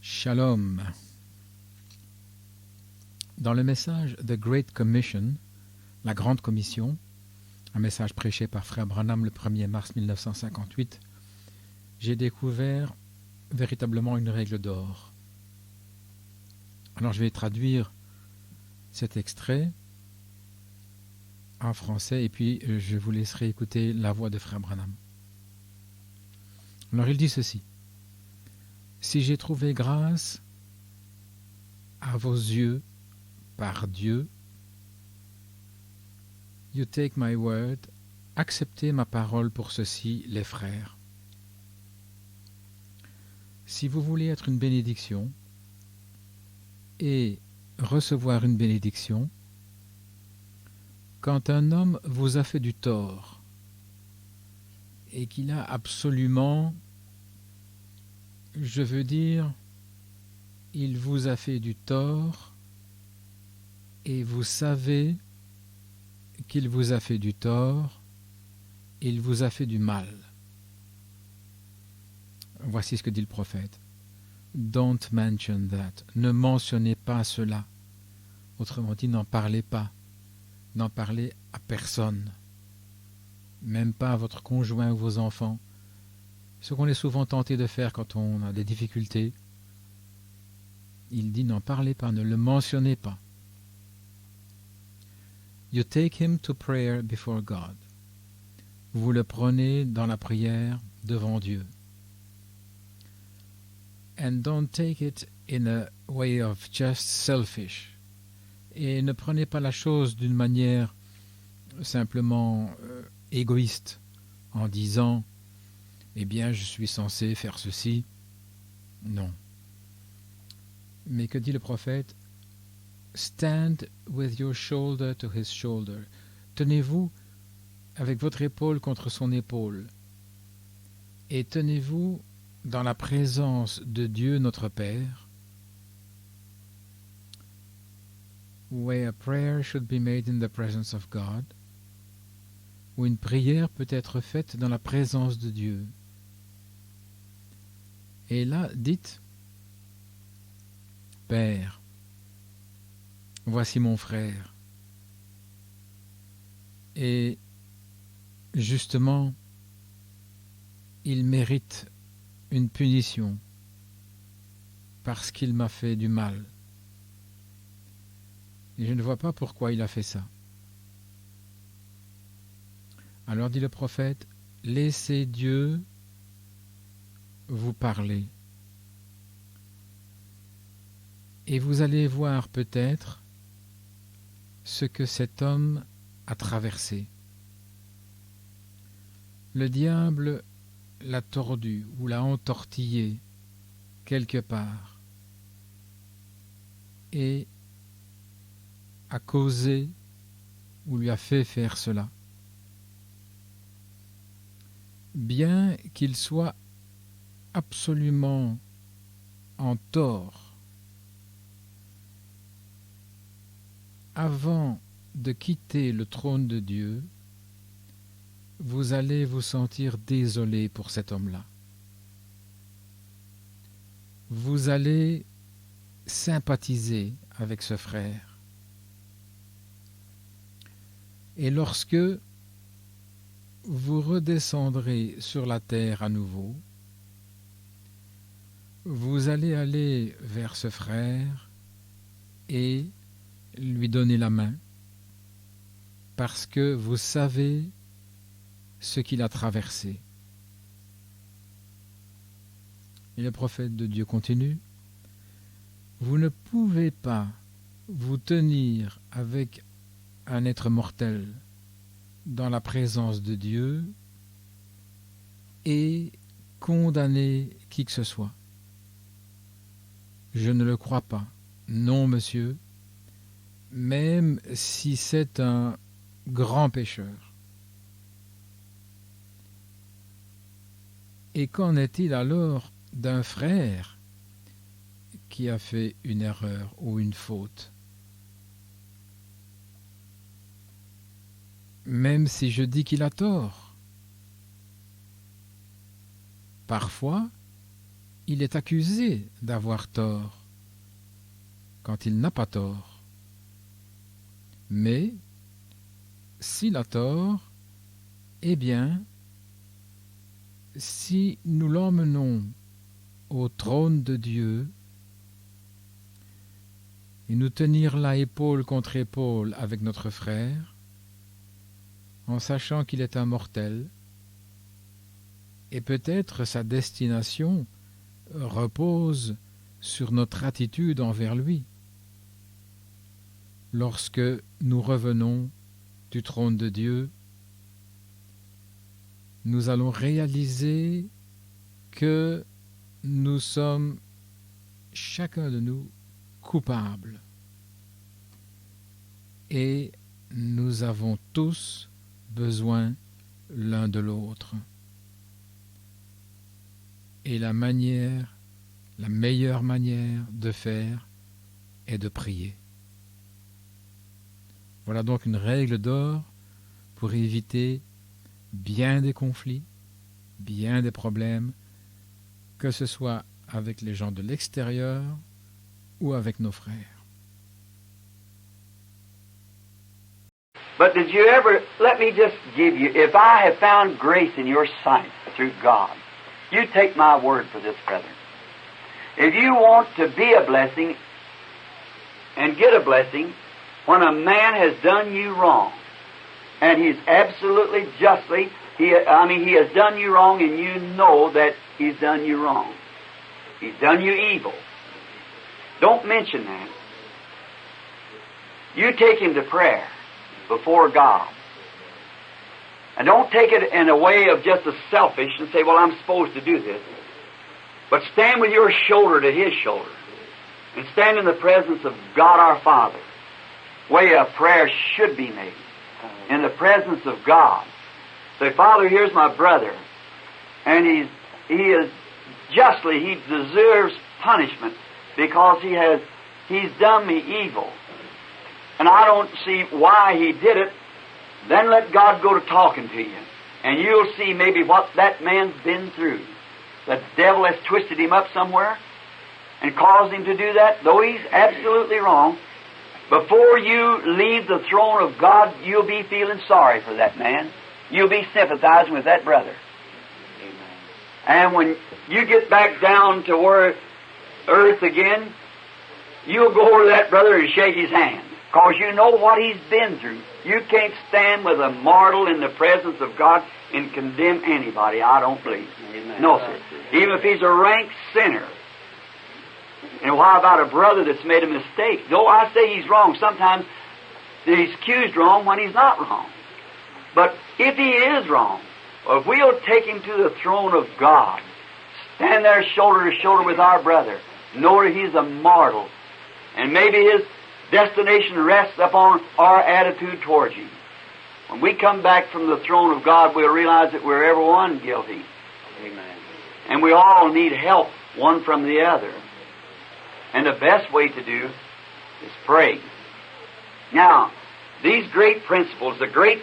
Shalom. Dans le message The Great Commission, la Grande Commission, un message prêché par Frère Branham le 1er mars 1958, j'ai découvert véritablement une règle d'or. Alors je vais traduire cet extrait en français et puis je vous laisserai écouter la voix de Frère Branham. Alors il dit ceci: si j'ai trouvé grâce à vos yeux par Dieu, you take my word, acceptez ma parole pour ceci, les frères. Si vous voulez être une bénédiction et recevoir une bénédiction, quand un homme vous a fait du tort et qu'il a absolument, je veux dire, il vous a fait du tort et vous savez qu'il vous a fait du tort, il vous a fait du mal. Voici ce que dit le prophète. Don't mention that. Ne mentionnez pas cela. Autrement dit, n'en parlez pas. N'en parlez à personne. Même pas à votre conjoint ou vos enfants. Ce qu'on est souvent tenté de faire quand on a des difficultés. Il dit n'en parlez pas, ne le mentionnez pas. You take him to prayer before God. Vous le prenez dans la prière devant Dieu. And don't take it in a way of just selfish. Et ne prenez pas la chose d'une manière simplement égoïste, en disant « Eh bien, je suis censé faire ceci. » Non. Mais que dit le prophète? « Stand with your shoulder to his shoulder. » Tenez-vous avec votre épaule contre son épaule. Et tenez-vous dans la présence de Dieu notre Père, where a prayer should be made in the presence of God, où une prière peut être faite dans la présence de Dieu. Et là, dites, Père, voici mon frère. Et justement, il mérite une punition parce qu'il m'a fait du mal. Et je ne vois pas pourquoi il a fait ça. Alors dit le prophète, laissez Dieu vous parler. Et vous allez voir peut-être ce que cet homme a traversé. Le diable l'a tordu ou l'a entortillé quelque part et a causé ou lui a fait faire cela. Bien qu'il soit absolument en tort, avant de quitter le trône de Dieu, vous allez vous sentir désolé pour cet homme-là. Vous allez sympathiser avec ce frère. Et lorsque vous redescendrez sur la terre à nouveau, vous allez aller vers ce frère et lui donner la main, parce que vous savez ce qu'il a traversé. Et le prophète de Dieu continue, vous ne pouvez pas vous tenir avec un être mortel dans la présence de Dieu et condamner qui que ce soit. Je ne le crois pas. Non, monsieur, même si c'est un grand pécheur. Et qu'en est-il alors d'un frère qui a fait une erreur ou une faute? Même si je dis qu'il a tort. Parfois, il est accusé d'avoir tort quand il n'a pas tort. Mais s'il a tort, eh bien, si nous l'emmenons au trône de Dieu et nous tenir là épaule contre épaule avec notre frère, en sachant qu'il est un mortel, et peut-être sa destination repose sur notre attitude envers lui. Lorsque nous revenons du trône de Dieu, nous allons réaliser que nous sommes, chacun de nous, coupables. Et nous avons tous besoin l'un de l'autre. Et la meilleure manière de faire est de prier. Voilà donc une règle d'or pour éviter bien des conflits, bien des problèmes, que ce soit avec les gens de l'extérieur ou avec nos frères. But did you ever, let me just give you, if I have found grace in your sight through God, you take my word for this, brethren. If you want to be a blessing and get a blessing, when a man has done you wrong, and he's absolutely justly, he has done you wrong, and you know that he's done you wrong. He's done you evil. Don't mention that. You take him to prayer before God. And don't take it in a way of just a selfish and say, well, I'm supposed to do this. But stand with your shoulder to his shoulder and stand in the presence of God our Father, way a prayer should be made, in the presence of God. Say, Father, here's my brother, and he deserves punishment because he's done me evil. And I don't see why he did it. Then let God go to talking to you. And you'll see maybe what that man's been through. The devil has twisted him up somewhere and caused him to do that, though he's absolutely wrong. Before you leave the throne of God, you'll be feeling sorry for that man. You'll be sympathizing with that brother. Amen. And when you get back down to where earth again, you'll go over to that brother and shake his hand, because you know what he's been through. You can't stand with a mortal in the presence of God and condemn anybody, I don't believe. Amen. No, sir. Even if he's a rank sinner. And how about a brother that's made a mistake? Though I say he's wrong, sometimes he's accused wrong when he's not wrong. But if he is wrong, or if we'll take him to the throne of God, stand there shoulder to shoulder with our brother, know that he's a mortal, and maybe his destination rests upon our attitude towards him. When we come back from the throne of God, we'll realize that we're everyone guilty. Amen. And we all need help, one from the other. And the best way to do is pray. Now, these great principles, the great